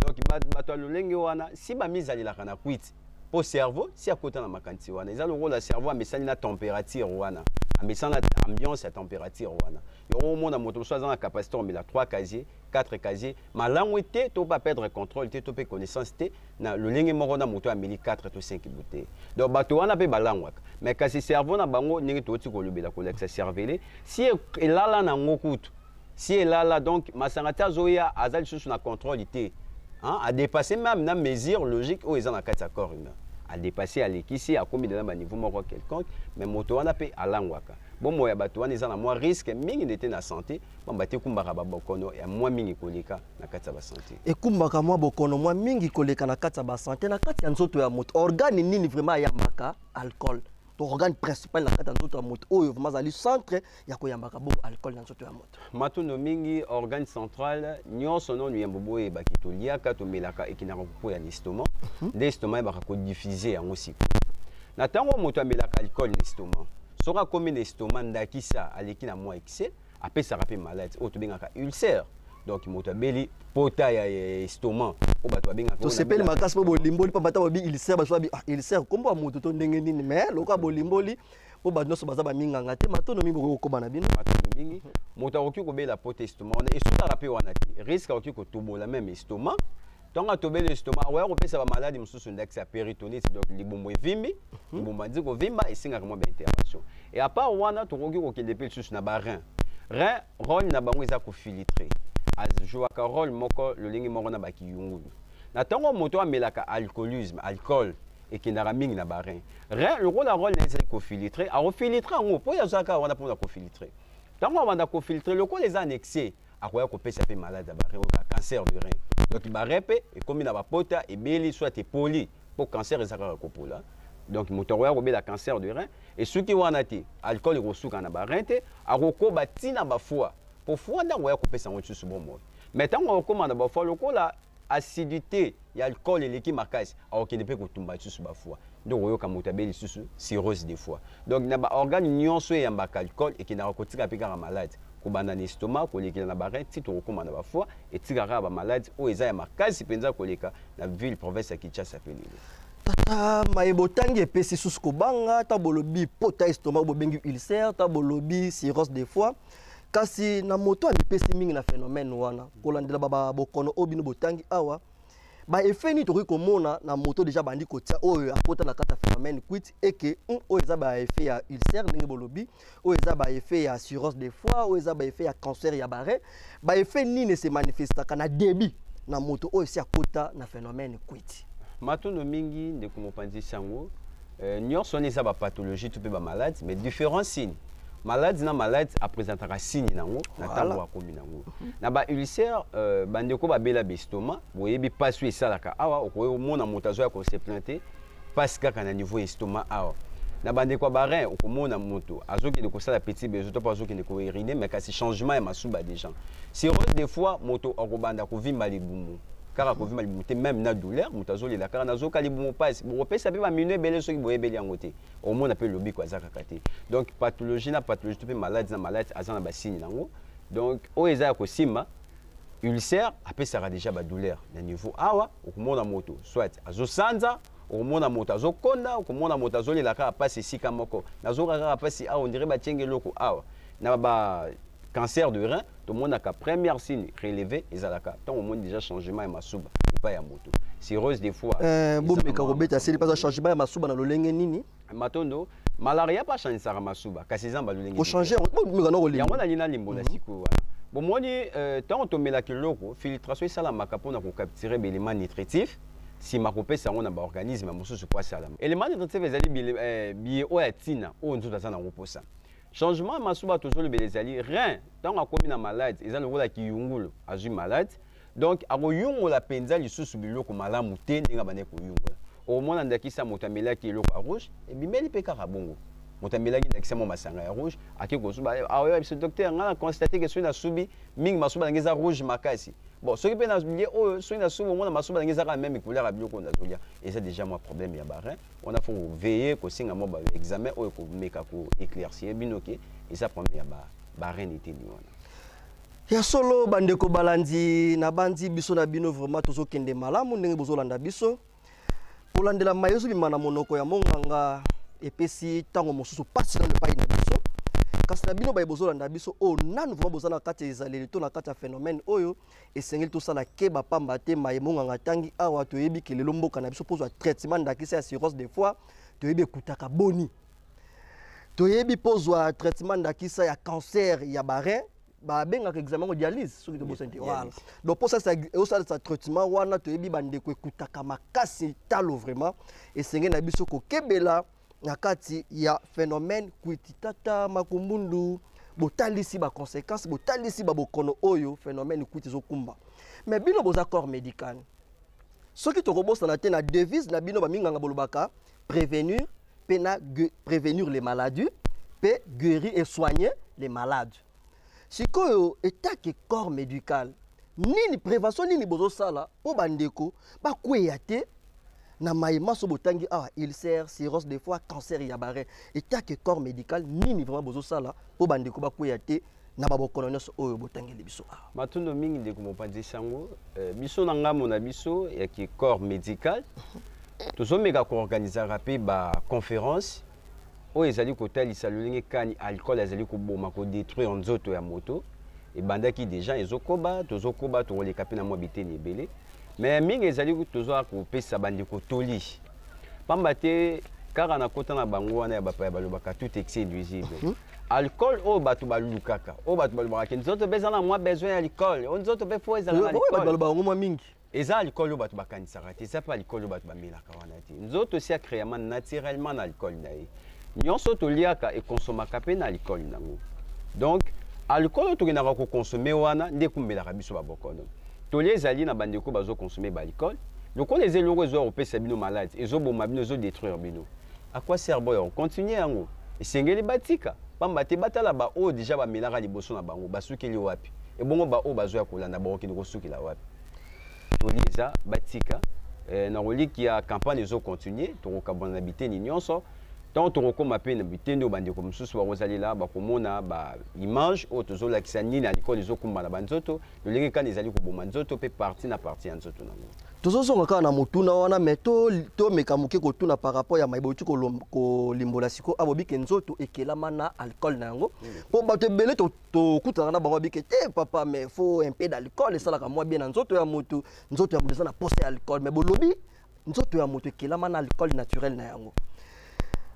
donc bato lolenge wana si ba mise ali la kana kwiti pour cerveau si akota na makanti wana ezalo rôle la cerveau amesani na température wana amesani na ambiance ya température wana yo mona moto so azana capacité on la 3 casiers 4 casiers malango te to pas perdre contrôle te to pe connaissance te na lolenge moko na moto ameli 4 to 5 bouteilles donc bato wana pe balangwaka mais kasi cerveau na bango ndenge toti kolobela kolexa cervelé si elala na ngokutu si elala donc masangata zoya azali susu na contrôle te à dépasser même la mesure logique où ils ont un corps humain à dépasser à l'équipe à combien de niveau moko quelconque mais moto wana pe alangwaka bon moya bato wana ils ont moins risque mingi n'était na santé bon bati kumbaka ba bokono ya moins mingi koleka na kati ba santé et kumbaka moi bokono moins mingi koleka na kati ba santé na kati ya nzoto ya moto organe nini vraiment ya mbaka alcool to organe principal na kati ya nzoto ya moto oyo vraiment ali centre ya koyambaka bo alcool na nzoto ya moto matuno mingi organe central nyonso non yambobo e bakitoliaka to melaka ekinaka ko ya l'estomac l'estomac ba ko diffuser yango siko na tango moto amelaka alcool l'estomac soka comme l'estomac ndakisa aleki na moi excès apesa rapé malade o to bengaka ulcère donc moto abeli pota ya estomac o bato bengaka to sepeli makasi po bolimboli pa bata bobi ulcère baso bi ulcère kombo moto to ndenge nini mais loka bolimboli po ba noso baza ba minganga te matono mimbo ko bana bino matono mingi moto akoki ko bela pota estomac on esuka rapé wana ti risque akoki ko tobola même estomac donc à tomber l'estomac ouais on peut ça va maladie mususu ndaxe péritonite donc libombo evimbi libombo ndiko vimba esinga kama ba intervention et à part wana to koki ko kende pe susu na ba rein rein rôle na bango eza ko filtrer as jouaka rôle moko le lingi moko na ba kiyungulu na tango moto amelaka alcoolisme alcool et qui n'a mingi na ba rein rein le rôle na ko filtrer a refiltrer ngo po ya zaka wana po na ko filtrer tango wana ko filtrer le ko les annexés akoya ko pesa pe malade ba rein ka cancer du rein donc il va répéter et comme il a pas pota et beli soit poli pour cancer et ça va copola donc moteur ya robé la cancer du rein et ceux qui wana ti alcool rosuka na ba rein te akoko batina ba foie pour foie na ya ko pesa ngo tsusu bon mo mais tant on commande ba foie loko la acidité ya alcool et l'équipe marquage alors qu'il ne peut que tumba tsusu ba foie donc oyo ka motabeli tsusu cirrhose des foie donc na ba organe nyonso ya ba alcool et qui na ko tika pika malade kobanda na estomac koleka na ba rein ti to kokoma na ba foie et tika ba malade o eza ya makasi penza koleka na ville province ya Kinshasa pelele tata mayebo tangi epesi susu kobanga ta bolobi pota estomac bobengi ulcère ta bolobi cirrhose des foie kasi na moto amipesi mingi na phénomène wana kolandela baba bokono obino botangi awa ba effet to komona na moto déjà bandi kotia oyo akota na kata phénomène quit et que oyo eza ba effet ya ulcère ndenge bolobi oyo eza ba effet ya cirrhose des foie oyo eza ba effet ya cancer ya bare ba effet nini se manifestaka na débit na moto oyo si akota na phénomène quit matono mingi ndeko mopanzi sango nyonso eza ba pathologie to pe ba malade mais différents signes malade na malade a présentera signe nango na tango akomi nango na ba ulcère bandeko ba bela estomac boyebi pasu esalaka awa okoyo mona moto azoya ko se planter passe kaka na niveau estomac awa na bandeko ba rein okomona moto azoki de ko sala petit besoin to pas azoki de ko uriner mais kasi changement ya masuba des gens cirrhose des fois moto okobanda ko vimba libumu car ko vimba libumu te même na douleur moto azoli la car na zoka libumu passe bo pesa be ba minue bele soki boyebeli yangote au moins appelle lobi ko azaka kate donc pathologie na pathologie to pe malade na malade azana ba signe nango donc o eza ko sima ulcère apesaka déjà ba douleur na niveau awa okomona moto soit azosanza okomona moto azokonda okomona moto azoli la car passe sika moko na zoka car passe awa on dirait ba tienge loko awa na ba cancer de rein tout le monde a qu'à première signe relevé et ça tant au moins déjà changement et masuba pas ya moto cirrhose des fois bombe ka robeta c'est pas changement ya masuba na lolenge nini matondo malaria pas changer ça masuba kasi zamba lulengi pour changer yango na lina limbola siku wana bomoni tant on tomela kiloko filtration sala makapona ko capturer éléments nutritifs si makopesa ngo na ba organisme mosusu kwa sala éléments nutritifs ezali bi o yatina o nzuta sana ngoposa changement masuba toujours le belezali rein tant akomi na malade ezali ngola kiyungulu azui malade donc akoyungola penza lisusu biloko malamu te ndinga bane koyungola au moins ndakisa motamela ki eloko ya rouge et bimeli pe kaka bongo motamela ki ndakisa mo masanga ya rouge aki kosuba ayo ce docteur ngana constaté que soina subi mingi masuba ngeza rouge makasi bon ce qui peut na lié o soina subi mo na masuba ngeza ka même couleur ya biloko na zolia et c'est déjà moi problème ya barin on a faut veiller ko singa mo ba examen o ko meka ko éclaircir binoké et ça premier ba barin était ni wana ya solo bandeko balandi na bandi biso na bino vraiment tozokende malamu ndenge bozolanda biso olandela mayezo bimana monoko ya monganga epesi tango mosusu pasi na lepai na biso kasi na bino baye bozolanda biso o nanu vraiment bozana kati ezaleli to na kati ya phénomène oyo esengeli tosala ke bapamba te maye monganga tangi awa toyebi ke lelo mboka na biso pozwa traitement ndakisa ya cirrhose des foies toyebi ekutaka boni toyebi pozwa traitement ndakisa ya cancer ya barin bengaka examen dialyse soki tobosante voilà donc pour ça ça traitement wana toyebi bandeko ekutaka makasi talo vraiment esenge na biso kokebela na kati ya phénomène kuititata makumbundu botalisi ba conséquences botalisi ba bokono oyo phénomène kuiti zokumba mais bino boza corps médical soki tokobosana te na devise na bino baminganga bolobaka prévenir les maladies pe guérir et soigner les malades. Sikoyo etake corps médical nini prévention nini bozo sala po bandeko ba kweyate na mayema so botangi ulcère cirrhose des foies cancer ya barin etake corps médical nini vraiment bozo sala po bandeko ba kweyate na ba bokono so oyo botangi biso matundo mingi ndeko mopanzi sango biso na ngamo na biso ya ki corps médical tozomeka ko organiser rapide ba conférence oyo ezali kotalisa lolenge kani alcool ezali koboma ko détruire nzoto ya moto et bandaki déjà ezokoba tozokoba toleka pe na mwa biteni ebele mais mingi ezali tozoa kopesa bandeko toli pamba te kaka na kota na bango wana ya bapaya balobaka tout excès nuisible alcool o bato balukaka o bato balobaka nzoto beza na mwa besoin ya alcool o nzoto be fo ezala na alcool balobaka ngoma mingi eza alcool o bato bakanisaka te eza pa alcool o bato bamelaka wana te nzoto si créellement naturellement na alcool na ye nyonso toliaka e consomaka pe na alcool nango donc alcool tokendaka ko consommer wana nde kumbelaka biso babokono tolie ezali na bandeko bazo consommer ba alcool lokola ezeloko ezo opesa bino malade ezoboma bino ezo détruire bino à quoi sert boyo continuer yango esengeli batika pamba te batala ba o déjà bamelaka liboso na bango basukeli wapi e bongo ba o bazo ya kolanda bakokende kosukela wapi tolie eza batika na roliki ya campagne ezo continuer tokokabona biteni nyonso tant tokokoma pe na biteni o bandeko mosusu bakozalela bakomona ba image o tozolakisa nini alcool ezokumba na banzoto lolenge kani ezali koboma nzoto pe partie na partie ya nzoto nango tozozonga kaka na motuna wana mais tomeka moke kotuna par rapport ya mayeba oti kolimbola siko abobike nzoto ekelama na alcool na yango po bato ebele tokutanaka na bango abike te papa mais faut un peu d'alcool esalaka mwa bien na nzoto ya moto nzoto ya moto eza na posa ya alcool mais bolobi nzoto ya moto ekelama na alcool naturel na yango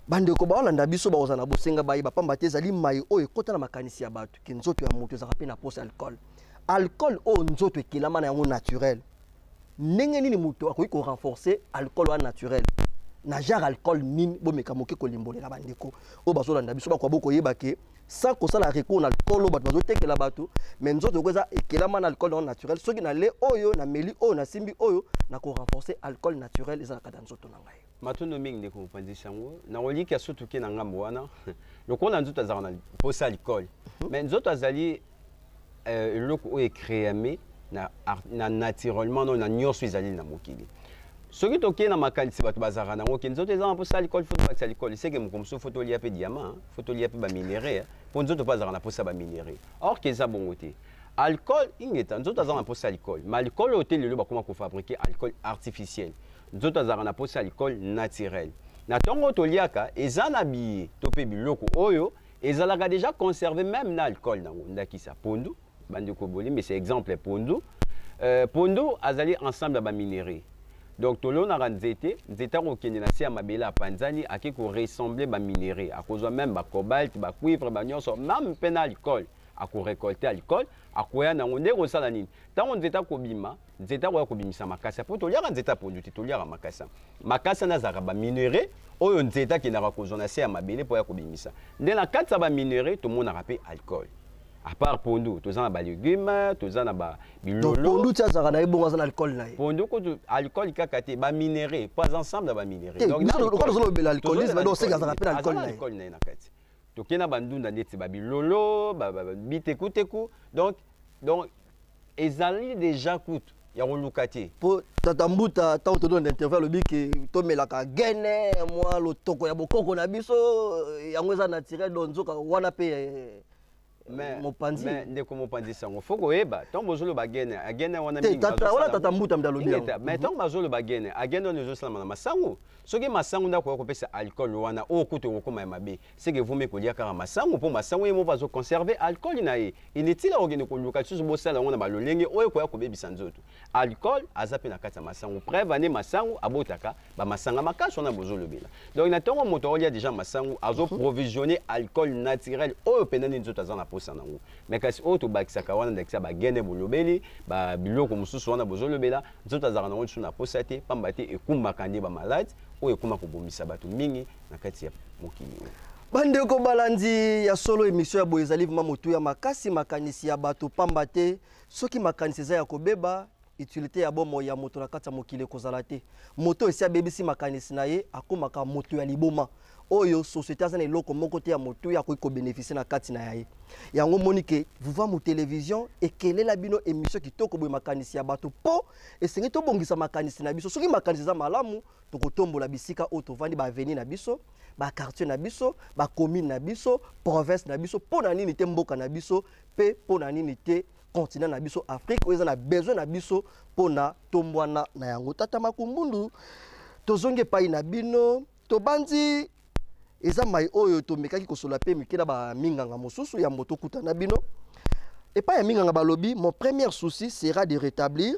bandeko baolanda biso bakozala na bosenga bayeba pamba te ezali mai oyo ekota na makanisi ya bato ke nzoto ya moto ezaka mpe na posa alcool alcool oyo nzoto ekelama na yango naturel ndenge nini moto akoki korenforcer alcool wana naturel na genre alcool nini bomeka moke kolimbolela bandeko oyo bazolanda biso bakoba bokoyeba ke sans kosala recours na alcool oyo bato bazotekela bato mais nzoto oko eza ekelama na alcool wana naturel soki na le oyo na meli oyo na simbi oyo na korenforcer alcool naturel ezalaka na nzoto na ngai matondo mingi ndeko mopanzisi yango na koliki ya soto ke na ngambo wana lokola nzoto azalaka na posa alcool mais nzoto azali eloko oyo ecréame na naturellement no na nyonso ezali na mokili soki tokei na makanisi bato bazalaka nango ke nzoto eza na posa alcool fo tobakisa alcool seke mokongo mosusu fo tolia mpe diamant fo tolia mpe baminere mpo nzoto mpo azalaka na posa baminere or ke eza bongo te alcool ingeta nzoto aza na posa alcool mais alcool oyo te lelo bakoma kofabrike alcool artificiel nzoto azalaka na posa alcool naturel na ntongo toliaka eza na biye to mpe biloko oyo ezalaka déjà conservé même na alcool nango ndakisa pondu bandeko boli mais c'est exemple pondu pondu azali ensemble ya baminere Donc tolonaka nzete akokende na se ya mabele ya panzani ake koressemble baminerai akozwa même bacobalt bacuivre banyonso même mpe na alcool akorekolte alcool akoya nango nde kosala nini ntango nzete akobima nzete akoya kobimisa makasa mpo toliaka nzete apondu te toliaka makasa nazalaka baminerai oyo nzete akendaka kozwa na se ya mabele mpo ya kobimisa nde na kati ya baminerai tomonaka mpe alcool. À part pondu, tous en bas légumes, tous en bas bilolo. Pondu tu as ça na bon en alcool na. Pondu ko alcool kakate ba minéré, pas ensemble ba minéré. Donc quand on a l'alcoolisme, on sait que ça rappelle alcool na. Alcool na kati. To kena bandunda ndeti ba bilolo, ba biteku teku. Donc ezali déjà coûte. Ya rolukati. Po tatambuta tant to donne intervalle bi que to melaka gene moi lo toko ya bokoko na biso yango eza naturel donzoka wana pe mais ndeko mopanzi sango foko eba tant bozolo bagene agene wana mingi wala tatambuta mdalobi mais tant bazolo bagene agene on zo sala na masango soki masango ndako kopesa alcool wana o kuto kokoma mabe c'est que vous me kolia kaka masango po masango yemo bazo conserver alcool na ye inutile ogene ko luka tsuzo bosala wana balolenge oyo ko yakobebisa nzoto alcool azape na kati ya masango preuve ane masango abotaka ba masanga makaso na bozolo bela donc na tongo moto olia déjà masango azo provisionner alcool naturel oyo penani nzoto azana sanango mais kasi oto bakisaka wana ndakisa bagene bolobeli ba biloko mususu wana bozolobela nzoto azaka nango tsu na posate pamba te ekumbaka nde ba malade oyo ekuma kobomisa bato mingi na kati ya mokili. Bandeko balandi ya solo émission ya boye ezali vraiment motu ya makasi makanisi ya bato pamba te soki makanisi eza ya kobeba utilité ya bomo ya moto na kati ya mokili kozala te moto esi abebisi makanisi na ye akomaka moto ya liboma oyo société azana eloko moko te ya motu ya ko bénéficier na kati na ye yango monike vous voir mu télévision ekelela bino émission kitoko boye makanisi ya bato po esengi to bongisa makanisi na biso soki makanisi za malamu tokotombola bisika o tovandi ba avenue na biso ba quartier na biso ba commune na biso province na biso po na nini te mboka na biso pe po na nini te continent na biso Afrique oyo na besoin na biso po na tombwana na yango tata makumbundu tozonge pai na bino tobandi eza mai oyo tomekaki kosola pe mikela ba minganga mosusu ya moto kuta na bino et pas ya minganga balobi mon premier souci sera de rétablir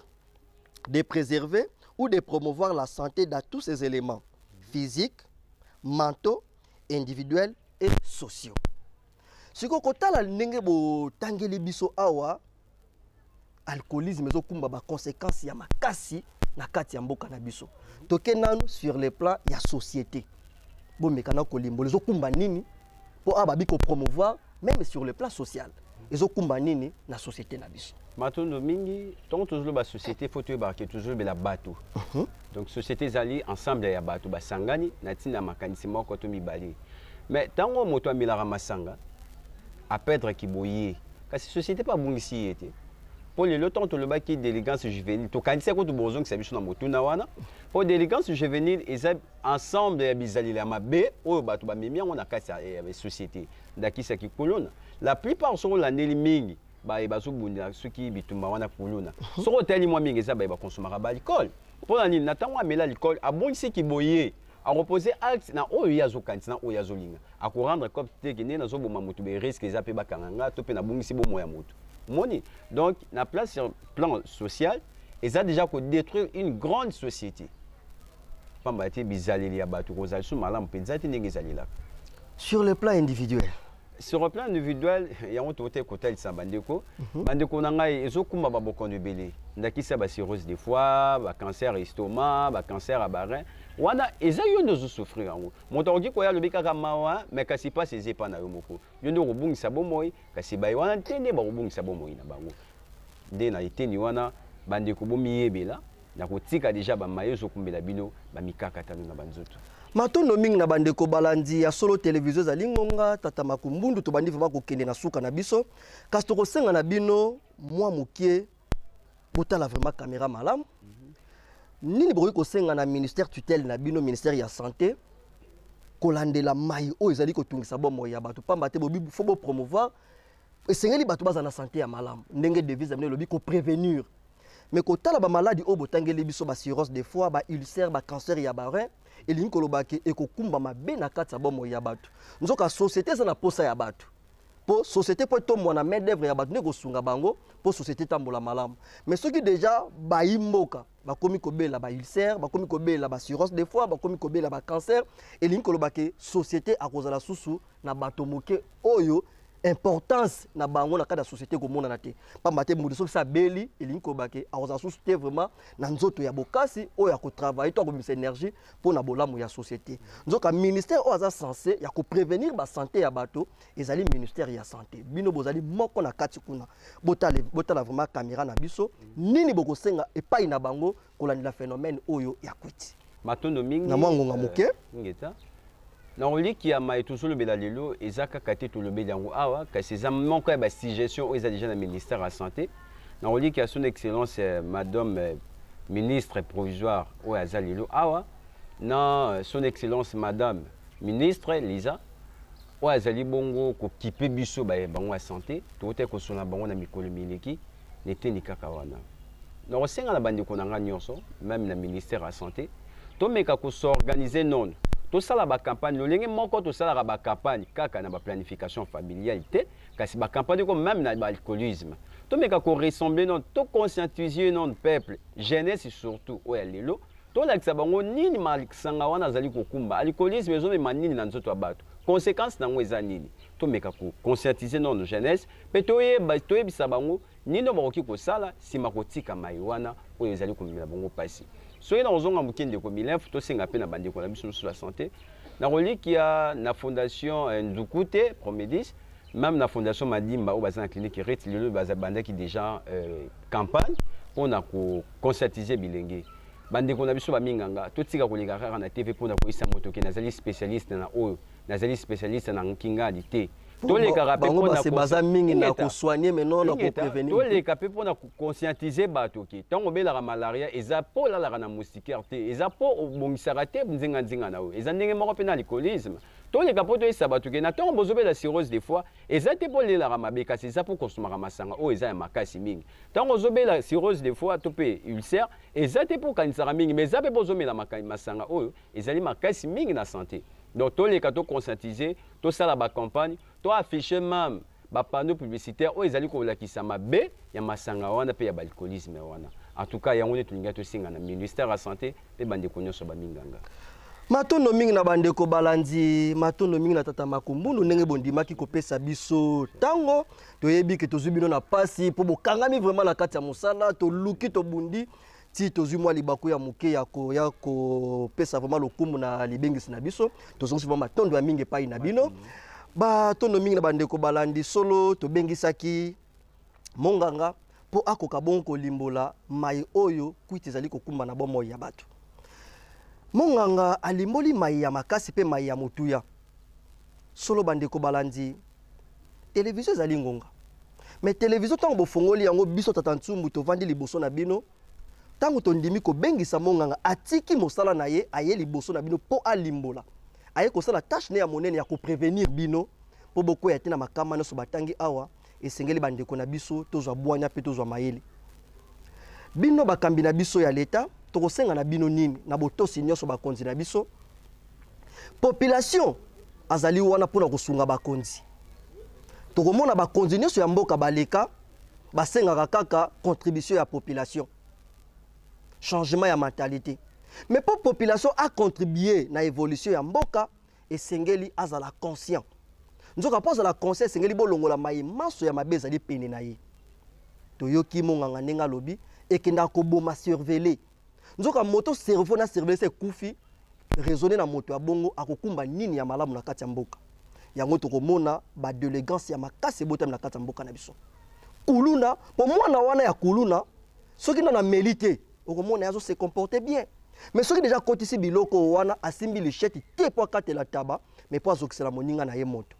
de préserver ou de promouvoir la santé dans tous ces éléments physiques mentaux individuels et sociaux siko kotala ndenge bo tangeli biso awa alcoolisme ezokumba ba conséquences ya makasi na kati ya mboka na biso toke nanu sur le plan ya société bon mekana kolimbo ezokumba nini po ababi ko promouvoir même sur le plan social ezokumba nini na société na biso matondo mingi tant toujours ba société faut te barquer toujours be la bateau donc société zali ensemble ya bateau basangani na tina makanisi moko to mibali mais tango moto amilaka masanga à perdre kiboye kasi société pas bongisi été pour le temps to le baki d'élégance juvénile to kanisa ko to bozong sabiso na motu na wana pour d'élégance juvénile ils ensemble ya bizali la mabe o bato ba mimia on a kasa ya société ndakisa ki kolona la plupart sont la neli mingi ba bazo bunda suki bitumba wana kolona soko teli moi mingi za ba consommer ba alcool pour la nini natango amela alcool abongisi ki boye a reposer acte na oyo yazo kantina oyo yazo linga a ko rendre comme tekene na zo boma motu be risque za pe bakanga to pe na bongisi bo moya motu moni donc na place sur plan social et ça déjà ko détruire une grande société pamba te bizaleli ya bato ko zali sou malamu penza te ndenge zalila sur le plan individuel. Sur le plan individuel, il y a un côté côté bandeko. Bandeko nangai ezokumba ba bokondo belé. Ndakisa ba cirrhose des foie, ba cancer estomac, ba cancer à barin. Wana ezayo ndozo souffrir yango. Motoki ko ya lobika kamawa, mais kasi pas ses epa na yomoko. Yondo robungisa bomoi, kasi ba wana tende ba robungisa bomoi na bango. Nde na iteni wana bandeko bomiyebela, na kotika déjà ba mayo zokumbela bino ba mikaka tanu na banzoto. Matondo mingi na bandeko balandi ya solo télévision za lingonga tata makumbundu to bandi vraiment kokende na suka na biso kasi to kosenga na bino mwa mukie botala vraiment caméra malam nini bokoki kosenga na ministère tutelle na bino ministère ya santé kolandela mai o ezali kotungisa bomo ya bato pamba te bobi fo bo promouvoir esengeli bato baza na santé ya malam ndenge devise amene lobi ko prévenir mais kotala ba maladie o botangeli biso ba cirrhose des foie ba ulcère ba cancer ya barin elingi kolobaki ekokumba mabe na kati ya bomo ya bato nzoka société za na posa ya bato pour société pour tout mon main d'œuvre ya batne ko sunga bango pour société tambola malamu mais ceux qui déjà ba imboka ba komi ko bela ba ulcère ba komi ko bela ba cirrhose des fois ba komi ko bela ba cancer et linko lobake société à cause la susu na bato moke oyo importance na bango na kada société ko mona na te pamba te mudu so sa beli et linko bake a cause susu te vraiment na nzoto ya bokasi oyo ya ko travailler to ko mis énergie pour na bolamu ya société nzoka ministère o aza censé ya ko prévenir ba santé ya bato ezali ministère ya santé bino bozali moko na kati kuna botala vraiment caméra na biso nini boko senga epai na bango kolandela phénomène oyo ya kwiti matondo mingi na mwango ngamuke ngeta na oliki ya mai toujours le belalelo ezaka kate to le belango awa kasi za moko ya ba suggestion o déjà na ministère de la santé na oliki ya son excellence madame ministre provisoire o azalelo awa na son excellence madame ministre Lisa o azali bongo ko kipe biso ba bango ya santé to te ko sona bango na mikolo miliki nete ni kaka wana na osenga na bandi ko nanga nyonso même na ministère de la santé to meka ko s'organiser non tout ça la campagne lolenge moko to ça la campagne kaka na ba planification familiale te kasi ba campagne comme même na alcoolisme to meka ko ressembler non to conscientiser non peuple jeunesse surtout o ya lelo to la kisabango nini malisanga wana zali kokumba alcoolisme ezo me manini na nzoto abato conséquence nango eza nini to meka ko conscientiser non jeunesse pe to yebisa bango nino bakoki kosala sima kotika mai wana oyo ezali komela bango pasi soki na ozonga mokende ko milef to senga pe na bandeko na biso sur la santé na roliki ya na fondation Ndukute Promedis même na fondation Madimba au bazan clinique Rit lelo baza bandaki déjà campagne on a ko conscientiser bilenge bandeko na biso ba minganga to tika ko leka kaka na TV pona ko isa moto ke nazali spécialiste na oyo nazali spécialiste na nkingadi te to leka rapé pona ko baza mingi na ko soigner mais non na ko prévenir to leka pe pona ko conscientiser bato ke tango bela malaria eza po la na moustiquaire te eza po bongisaka te nzinga na oyo eza ndenge moko pe na alcoolisme to leka po to isa bato ke na tango bozobela cirrhose des fois eza te po lela mabeka eza po konsomaka masanga oyo eza ya makasi mingi tango zobela cirrhose des fois to pe ulcère eza te po kanisaka mingi mais eza pe bozomela masanga oyo ezali makasi mingi na santé. Donc, tous les cas, conscientiser, tout ça la campagne, tout afficher même, panneau publicitaire, où ils allaient qui s'ama B, il y a masanga wana, puis il y a l'alcoolisme wana. En tout cas, il y a un tout le singa na ministère de la santé, et bande konyo so ba minganga. Matondo mingi na bande ko balandi, matondo mingi na tata makumbundu ndenge bondima ki kopesa biso tango, to yebi ke to zubino na pasi po bokangami vraiment na kati ya musala, to luki to bundi. Si tozu mwa libaku ya muke ya ko pesa vraiment lokumu na libengisi na biso tozongi vraiment tondo ya mingi pai na bino ba tondo mingi na bande ko balandi solo to bengisaki monganga po akoka bonko limbola mai oyo kwiti zali kokumba na bomo ya bato monganga alimboli mai ya makasi pe mai ya mutuya solo bande ko balandi télévision zali ngonga mais télévision tango bofongoli yango biso tatantsumbu to vandi liboso na bino tango tondimi ko bengisa monganga atiki mosala na ye aye liboso na bino po alimbola aye kosala tâche ne ya monene ya ko prévenir bino po boko ya tina makama na so batangi awa esengeli bandeko na biso tozwa bwanya pe tozwa mayele bino bakambi na biso ya leta tokosenga na bino nini na botosi nyonso bakonzi na biso population azali wana pona kosunga bakonzi tokomona bakonzi nyonso ya mboka baleka basengaka kaka contribution ya population changement ya mentalité mais pour population a contribué na évolution ya mboka esengeli azala conscient nzoka poza la conscient esengeli bolongola mai maso ya mabeza li pene na ye toyoki monganga ndenga lobi ekenda ko boma surveiller nzoka moto cerveau na surveiller se kufi raisonner na moto ya bongo akokumba nini ya malamu na kati ya mboka yango tokomona ba délégance ya makasi botam na kati ya mboka na biso kuluna po mwana wana ya kuluna soki na mérité okomona yazo se comporter bien mais soki déjà kotisi biloko wana asimbi lichette te po katela taba mais po azokisela moninga na ye moto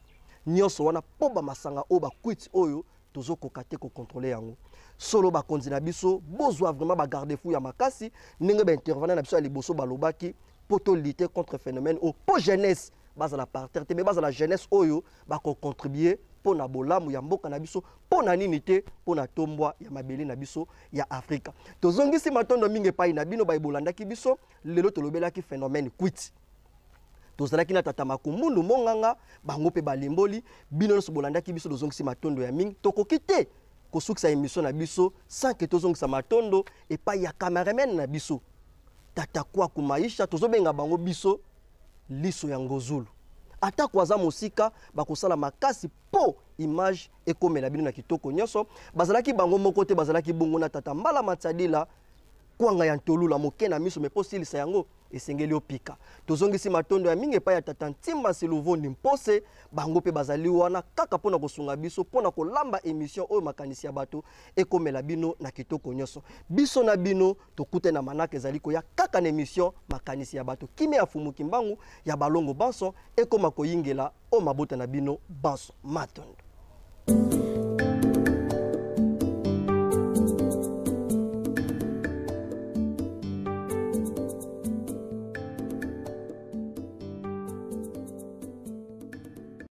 nyonso wana po ba masanga o ba kwiti oyo tozo kokate ko contrôler yango solo ba konzi na biso bozwa vraiment ba garder fou ya makasi ndenge ba intervenir na biso ya liboso balobaki po to lutter contre phénomène o po jeunesse baza la parterre te mais baza la jeunesse oyo ba ko contribuer po na bolamu ya mboka na biso po na nini te po na tombwa ya mabele na biso ya Afrika tozongisi matondo mingi pai na bino ba ibolandaki biso lelo tolobelaki phénomène kwiti tozalaki na tata makumbundu monganga bango pe balimboli bino nyonso bolandaki biso tozongisi matondo ya mingi tokoki te kosukisa émission na biso sans que tozongisa matondo epai ya cameraman na biso tata Kwaku Maisha tozobenga bango biso liso ya ngozulu ata kwaza mosika bakosala makasi po image ekomela bino na kitoko nyonso bazalaki bango moko te bazalaki bongo na tata Mbala Matsadila kwanga ya ntolula moke na miso mepo silisa yango esengeli opika tozongisi matondo ya mingi epai ya tata Ntimba Siluvondi Mpose bango pe bazali wana kaka pona kosunga biso pona kolamba émission oyo makanisi ya bato ekomela bino na kitoko nyonso biso na bino tokute na manaka ezali koya kaka na émission makanisi ya bato kime ya fumuki mbangu ya balongo banso ekoma koyingela o mabota na bino banso matondo